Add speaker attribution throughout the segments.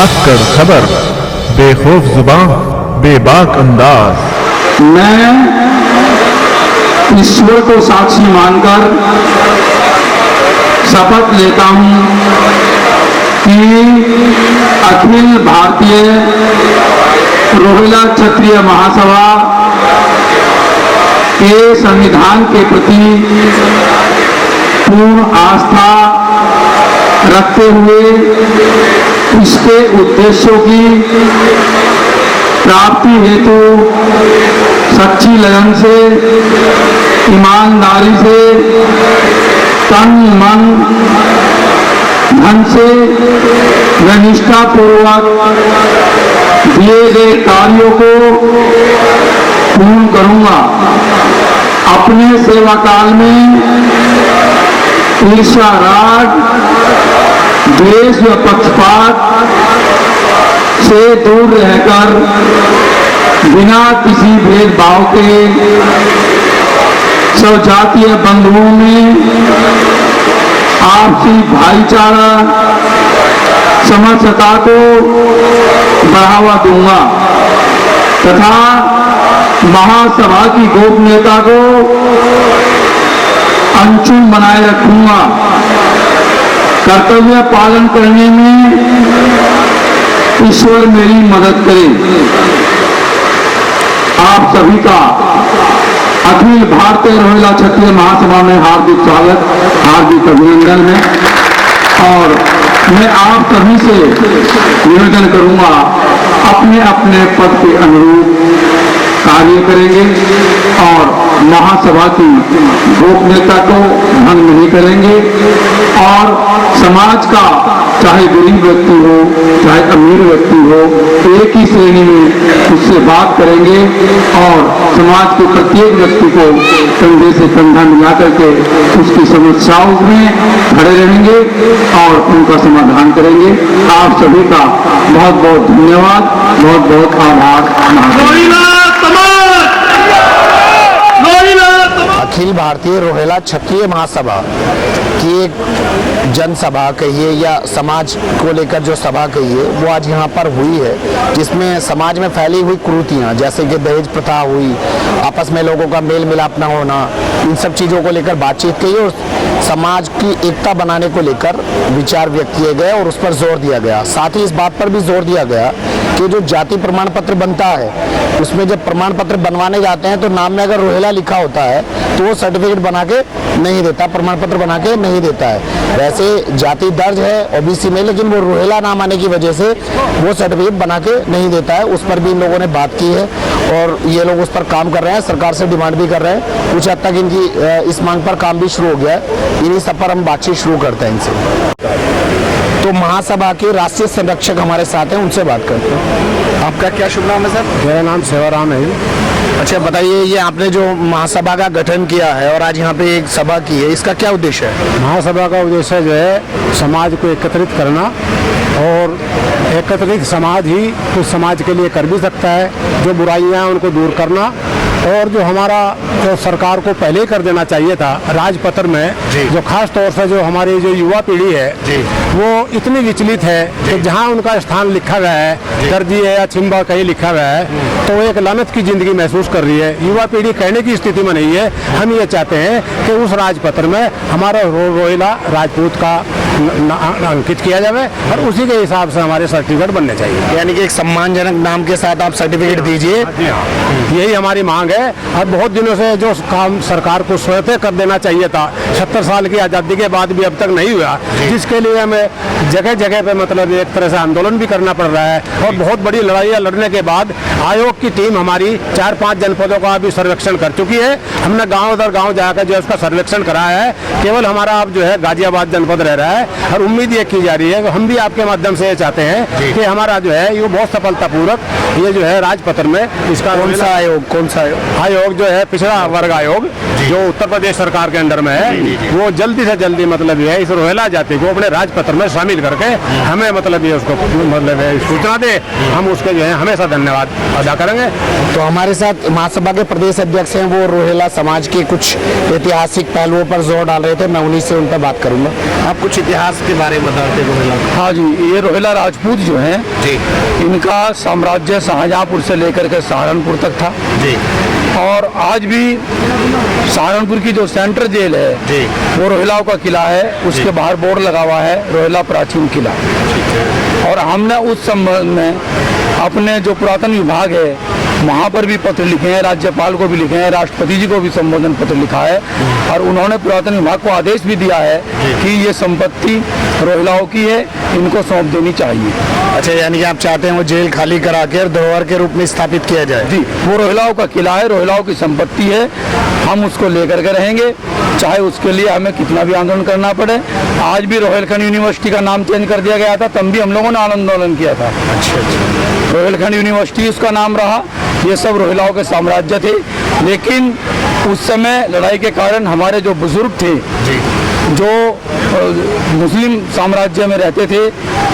Speaker 1: भास्कर खबर, बेखौफ जुबान, बेबाक अंदाज।
Speaker 2: मैं ईश्वर को साक्षी मानकर शपथ लेता हूं कि अखिल भारतीय रोहिला क्षत्रिय महासभा के संविधान के प्रति पूर्ण आस्था रखते हुए इसके उद्देश्यों की प्राप्ति हेतु सच्ची लगन से, ईमानदारी से, तन मन धन से व निष्ठापूर्वक दिए गए कार्यों को पूर्ण करूंगा। अपने सेवा काल में ईर्ष्या, राग, द्वेष व पक्षपात से दूर रहकर बिना किसी भेदभाव के स्वजातीय बंधुओं में आपसी भाईचारा, समरसता को बढ़ावा दूंगा तथा महासभा की गोपनीयता को अनछूट बनाए रखूंगा। कर्तव्य पालन करने में ईश्वर मेरी मदद करे। आप सभी का अखिल भारतीय रोहिला क्षत्रिय महासभा में हार्दिक स्वागत, हार्दिक अभिनंदन है। और मैं आप सभी से निवेदन करूंगा, अपने अपने पद के अनुरूप कार्य करेंगे और महासभा की गोपनीयता को भंग नहीं करेंगे और समाज का चाहे गरीब व्यक्ति हो चाहे अमीर व्यक्ति हो, एक ही श्रेणी में उससे बात करेंगे और समाज के प्रत्येक व्यक्ति को कंधे से कंधा मिला करके उसकी समस्याओं में खड़े रहेंगे और उनका समाधान करेंगे। आप सभी का बहुत बहुत धन्यवाद, बहुत बहुत आभार।
Speaker 3: अखिल भारतीय रोहिला क्षत्रिय महासभा की एक जनसभा कहिए या समाज को लेकर जो सभा कहिए वो आज यहाँ पर हुई है, जिसमें समाज में फैली हुई कुरीतियाँ जैसे कि दहेज प्रथा हुई, आपस में लोगों का मेल मिलाप न होना, इन सब चीज़ों को लेकर बातचीत की और समाज की एकता बनाने को लेकर विचार व्यक्त किए गए और उस पर जोर दिया गया। साथ ही इस बात पर भी जोर दिया गया कि जो जाति प्रमाण पत्र बनता है उसमें जब प्रमाण पत्र बनवाने जाते हैं तो नाम में अगर रोहिला लिखा होता है तो वो सर्टिफिकेट बना के नहीं देता, प्रमाण पत्र बना के नहीं देता है। वैसे जाति दर्ज है ओबीसी में, लेकिन वो रोहिला नाम आने की वजह से वो सर्टिफिकेट बना के नहीं देता है। उस पर भी इन लोगों ने बात की है और ये लोग उस पर काम कर रहे हैं, सरकार से डिमांड भी कर रहे हैं। कुछ हद तक इनकी इस मांग पर काम भी शुरू हो गया है। इन्हीं सब पर हम बातचीत शुरू करते हैं इनसे। तो महासभा के राष्ट्रीय संरक्षक हमारे साथ हैं, उनसे बात करते हैं। आपका क्या शुभ नाम है सर?
Speaker 4: मेरा नाम सेवाराम है।
Speaker 3: अच्छा बताइए, ये आपने जो महासभा का गठन किया है और आज यहाँ पे एक सभा की है, इसका क्या उद्देश्य है?
Speaker 4: महासभा का उद्देश्य जो है समाज को एकत्रित करना और एकत्रित समाज ही कुछ समाज के लिए कर भी सकता है। जो बुराइयां उनको दूर करना और जो हमारा जो सरकार को पहले ही कर देना चाहिए था राजपत्र में, जो खास तौर से जो हमारी जो युवा पीढ़ी है वो इतनी विचलित है कि जहाँ उनका स्थान लिखा गया है दर्जी है या छिंबा कहीं लिखा गया है तो एक लानत की जिंदगी महसूस कर रही है। युवा पीढ़ी कहने की स्थिति में नहीं है। हम ये चाहते हैं कि उस राजपत्र में हमारा रोहिला राजपूत का अंकित किया जाए और उसी के हिसाब से हमारे सर्टिफिकेट बनने चाहिए।
Speaker 3: यानी कि एक सम्मानजनक नाम के साथ आप सर्टिफिकेट दीजिए,
Speaker 4: यही हमारी मांग है। और बहुत दिनों से जो काम सरकार को स्वतः कर देना चाहिए था, 70 साल की आज़ादी के बाद भी अब तक नहीं हुआ, जिसके लिए हमें जगह जगह पे मतलब एक तरह से आंदोलन भी करना पड़ रहा है। और बहुत बड़ी लड़ाइयाँ लड़ने के बाद आयोग की टीम हमारी 4-5 जनपदों का भी सर्वेक्षण कर चुकी है। हमने गाँव दर गाँव जाकर जो उसका सर्वेक्षण कराया है। केवल हमारा अब जो है गाजियाबाद जनपद रह रहा है और उम्मीद ये की जा रही है, हम भी आपके माध्यम से चाहते हैं कि हमारा जो है ये बहुत सफलतापूर्वक ये जो है राजपत्र में इसका
Speaker 3: कौन सा
Speaker 4: आयोग जो है पिछड़ा वर्ग आयोग जो उत्तर प्रदेश सरकार के अंडर में है, वो जल्दी से जल्दी मतलब ये इस रोहिला जाति को अपने राजपत्र में शामिल करके हमें मतलब ये उसको मतलब सूचना दे, हम उसके जो है हमेशा धन्यवाद अदा करेंगे।
Speaker 3: तो हमारे साथ महासभा के प्रदेश अध्यक्ष हैं, वो रोहिला समाज के कुछ ऐतिहासिक पहलुओं पर जोर डाल रहे थे, मैं उन्हीं से उन पर बात करूंगा। आप कुछ इतिहास के बारे में बताते रोहिला।
Speaker 2: हाँ जी, ये रोहिला राजपूत जो हैं
Speaker 3: जी
Speaker 2: इनका साम्राज्य शाहजहाँपुर से लेकर के सहारनपुर तक था
Speaker 3: जी
Speaker 2: और आज भी सहारनपुर की जो सेंट्रल जेल है
Speaker 3: जी
Speaker 2: वो रोहिलाओं का किला है, उसके बाहर बोर्ड लगा हुआ है रोहिला प्राचीन किला। और हमने उस संबंध में अपने जो पुरातन विभाग है वहाँ पर भी पत्र लिखे हैं, राज्यपाल को भी लिखे हैं, राष्ट्रपति जी को भी संबोधन पत्र लिखा है और उन्होंने पुरातन विभाग को आदेश भी दिया है कि ये संपत्ति रोहिलाओं की है, इनको सौंप देनी चाहिए।
Speaker 3: अच्छा, यानी कि आप चाहते हैं वो जेल खाली करा के धरोहर के रूप में स्थापित किया जाए।
Speaker 2: जी, वो रोहिलाओं का किला है, रोहिलाओं की संपत्ति है, हम उसको लेकर के रहेंगे, चाहे उसके लिए हमें कितना भी आंदोलन करना पड़े। आज भी रोहिलखंड यूनिवर्सिटी का नाम चेंज कर दिया गया था, तब भी हम लोगों ने आंदोलन किया था।
Speaker 3: अच्छा,
Speaker 2: रोहिलखंड यूनिवर्सिटी उसका नाम रहा। ये सब रोहिलाओं के साम्राज्य थे, लेकिन उस समय लड़ाई के कारण हमारे जो बुजुर्ग थे
Speaker 3: जी
Speaker 2: जो मुस्लिम साम्राज्य में रहते थे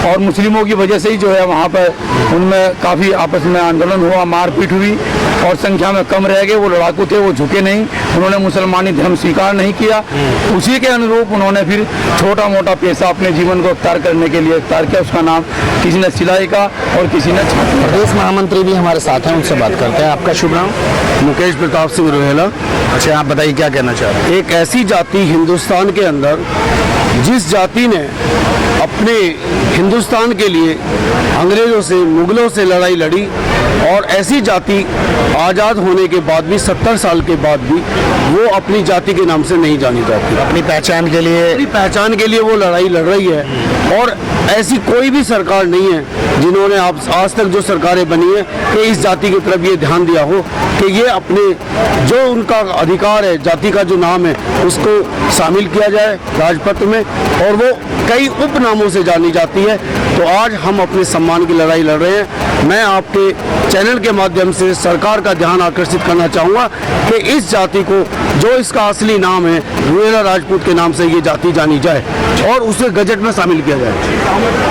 Speaker 2: और मुस्लिमों की वजह से ही जो है वहाँ पर उनमें काफ़ी आपस में आंदोलन हुआ, मारपीट हुई और संख्या में कम रह गए। वो लड़ाकू थे, वो झुके नहीं, उन्होंने मुसलमानी धर्म स्वीकार नहीं किया। उसी के अनुरूप उन्होंने फिर छोटा मोटा पेशा अपने जीवन को अख्तियार करने के लिए अख्तियार किया। उसका नाम किसी ने सिलाई का और किसी ने छात्र।
Speaker 3: प्रदेश महामंत्री भी हमारे साथ हैं, उनसे बात करते हैं। आपका शुभ नाम?
Speaker 5: मुकेश प्रताप सिंह रोहेला।
Speaker 3: अच्छा, आप बताइए क्या कहना चाह रहे हैं?
Speaker 5: एक ऐसी जाति हिंदुस्तान के अंदर जिस जाति ने अपने हिंदुस्तान के लिए अंग्रेज़ों से, मुगलों से लड़ाई लड़ी और ऐसी जाति आज़ाद होने के बाद भी 70 साल के बाद भी वो अपनी जाति के नाम से नहीं जानी जाती।
Speaker 3: अपनी पहचान के लिए,
Speaker 5: अपनी पहचान के लिए वो लड़ाई लड़ रही है और ऐसी कोई भी सरकार नहीं है जिन्होंने आज तक जो सरकारें बनी है कि इस जाति की तरफ ये ध्यान दिया हो कि ये अपने जो उनका अधिकार है, जाति का जो नाम है, उसको शामिल किया जाए राजपत्र में, और वो कई उपनामों से जानी जाती है। तो आज हम अपने सम्मान की लड़ाई लड़ रहे हैं। मैं आपके चैनल के माध्यम से सरकार का ध्यान आकर्षित करना चाहूँगा कि इस जाति को, जो इसका असली नाम है रोहिला राजपूत के नाम से ये जाति जानी जाए और उसे गजट में शामिल किया जाए।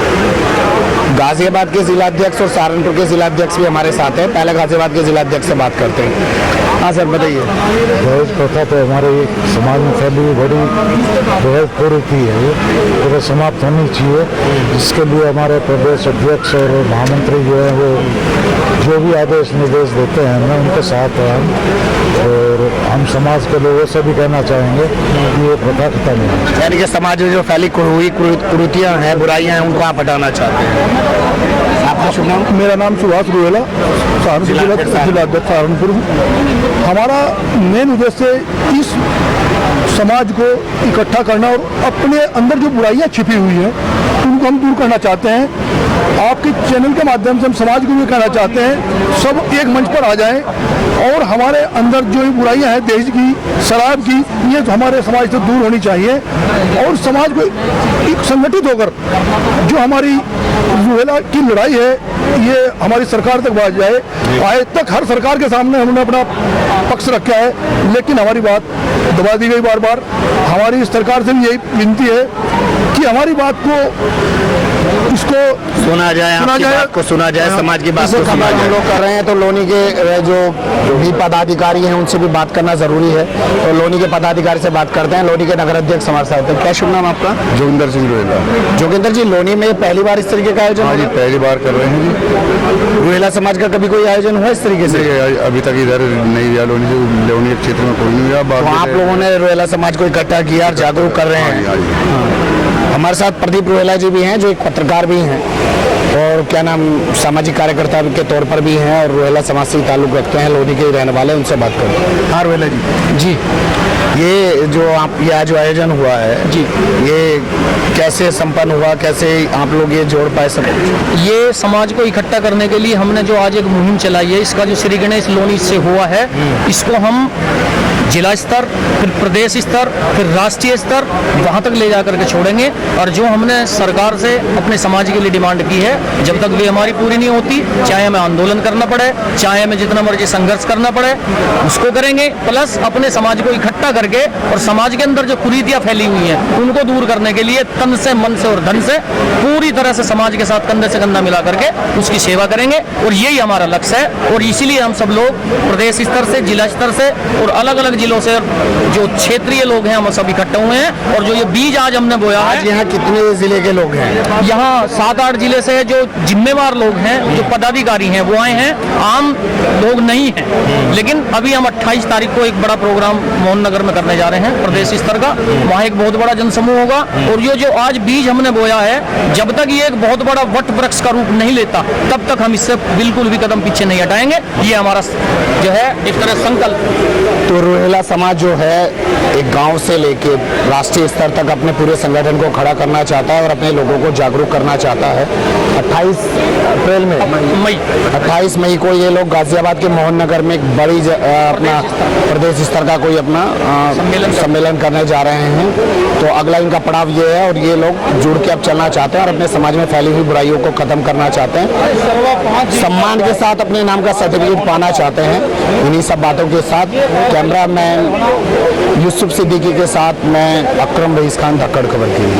Speaker 3: गाजियाबाद के जिलाध्यक्ष और सहारनपुर के जिलाध्यक्ष भी हमारे साथ हैं। पहले गाजियाबाद के जिलाध्यक्ष से बात करते हैं। हाँ सर, बताइए।
Speaker 6: दहेज प्रथा तो हमारे समाज में फैली हुई बड़ी दहेज कुरीति है, ये तो समाप्त होनी चाहिए, जिसके लिए हमारे प्रदेश अध्यक्ष और महामंत्री जो है वो जो भी आदेश निर्देश देते हैं मैं उनके साथ हैं हम, और हम समाज के लोगों से भी कहना चाहेंगे कि ये प्रथा खत्म है।
Speaker 3: यानी कि समाज में जो फैली हुई कुरीतियाँ हैं, बुराइयाँ हैं, उनको आप हटाना चाहते हैं। आपका शुभ नाम?
Speaker 6: मेरा नाम सुभाष रोहेला, सहारनपुर जिलाध्यक्ष सहारनपुर। हमारा मेन उद्देश्य इस समाज को इकट्ठा करना और अपने अंदर जो बुराइयां छिपी हुई हैं उनको हम दूर करना चाहते हैं। आपके चैनल के माध्यम से हम समाज को भी कहना चाहते हैं सब एक मंच पर आ जाएं और हमारे अंदर जो ये बुराइयां हैं दहेज की, शराब की, ये तो हमारे समाज से दूर होनी चाहिए और समाज को एक संगठित होकर जो हमारी रोहिला की लड़ाई है ये हमारी सरकार तक पहुंच जाए। आज तक हर सरकार के सामने हमने अपना पक्ष रखा है, लेकिन हमारी बात दबा दी गई बार बार। हमारी सरकार से भी यही विनती है कि हमारी बात को इसको
Speaker 3: सुना जाए, आपकी बात को सुना जाए, समाज की बात को सुना जाए। हम लोग कर रहे हैं तो लोनी के जो भी पदाधिकारी हैं उनसे भी बात करना जरूरी है, तो लोनी के पदाधिकारी से बात करते हैं। लोनी के नगर अध्यक्ष हमारे साथ हैं। क्या शुभ नाम आपका?
Speaker 6: जोगिंदर सिंह रोहेला।
Speaker 3: जोगिंदर जी, लोनी में पहली बार इस तरीके का आयोजन?
Speaker 6: हाँ जी, पहली बार कर रहे हैं जी।
Speaker 3: रोहिला समाज का कभी कोई आयोजन हुआ इस तरीके से?
Speaker 6: अभी तक इधर नहीं हुआ, लोनी क्षेत्र में कोई नहीं हुआ।
Speaker 3: तो आप लोगों ने रोहिला समाज को इकट्ठा किया और जागरूक कर रहे हैं। हमारे साथ प्रदीप रोहेला जी भी हैं जो एक पत्रकार भी हैं और क्या नाम सामाजिक कार्यकर्ता के तौर पर भी हैं और रोहिला समाज से ताल्लुक रखते हैं, लोनी के रहने वाले, उनसे बात करते हैं। हाँ रोहेला जी, ये जो जो आयोजन हुआ है जी, ये कैसे संपन्न हुआ, कैसे आप लोग ये जोड़ पाए सब?
Speaker 7: ये समाज को इकट्ठा करने के लिए हमने जो आज एक मुहिम चलाई है, इसका जो श्री गणेश लोनी से हुआ है, इसको हम जिला स्तर, फिर प्रदेश स्तर, फिर राष्ट्रीय स्तर, वहाँ तक ले जा करके छोड़ेंगे। और जो हमने सरकार से अपने समाज के लिए डिमांड की है, जब तक वे हमारी पूरी नहीं होती, चाहे हमें आंदोलन करना पड़े, चाहे हमें जितना मर्जी संघर्ष करना पड़े, उसको करेंगे। प्लस अपने समाज को इकट्ठा करके और समाज के अंदर जो कुरीतियाँ फैली हुई हैं उनको दूर करने के लिए तन से, मन से और धन से पूरी तरह से समाज के साथ कंधे से कंधा मिला करके उसकी सेवा करेंगे और यही हमारा लक्ष्य है। और इसीलिए हम सब लोग प्रदेश स्तर से, जिला स्तर से और अलग अलग जिलों से जो क्षेत्रीय लोग हैं हम सब इकट्ठे हुए हैं। और जो ये बीज आज हमने बोया
Speaker 3: आज
Speaker 7: है,
Speaker 3: यहाँ कितने जिले के लोग हैं?
Speaker 7: यहाँ 7-8 जिले से जो जिम्मेवार लोग हैं, जो पदाधिकारी हैं वो आए हैं, आम लोग नहीं हैं। लेकिन अभी हम 28 तारीख को एक बड़ा प्रोग्राम मोहन नगर में करने जा रहे हैं प्रदेश स्तर का। वहाँ एक बहुत बड़ा जनसमूह होगा और ये जो आज बीज हमने बोया है, जब तक ये एक बहुत बड़ा वट वृक्ष का रूप नहीं लेता तब तक हम इससे बिल्कुल भी कदम पीछे नहीं हटाएंगे। ये हमारा जो है एक तरह संकल्प।
Speaker 3: तो रोहिला समाज जो है एक गांव से लेके राष्ट्रीय स्तर तक अपने पूरे संगठन को खड़ा करना चाहता है और अपने लोगों को जागरूक करना चाहता है। 28 अप्रैल में 28 मई को ये लोग गाजियाबाद के मोहन नगर में एक बड़ी अपना प्रदेश स्तर का कोई अपना सम्मेलन करने जा रहे हैं। तो अगला इनका पड़ाव ये है और ये लोग जुड़ के अब चलना चाहते हैं और अपने समाज में फैली हुई बुराइयों को खत्म करना चाहते हैं, सम्मान के साथ अपने नाम का सर्टिफिकेट पाना चाहते हैं। इन्हीं सब बातों के साथ कैमरामैन यूसुफ सिद्दीकी के साथ मैं अकरम रईस खान, धक्कड़ खबर के लिए।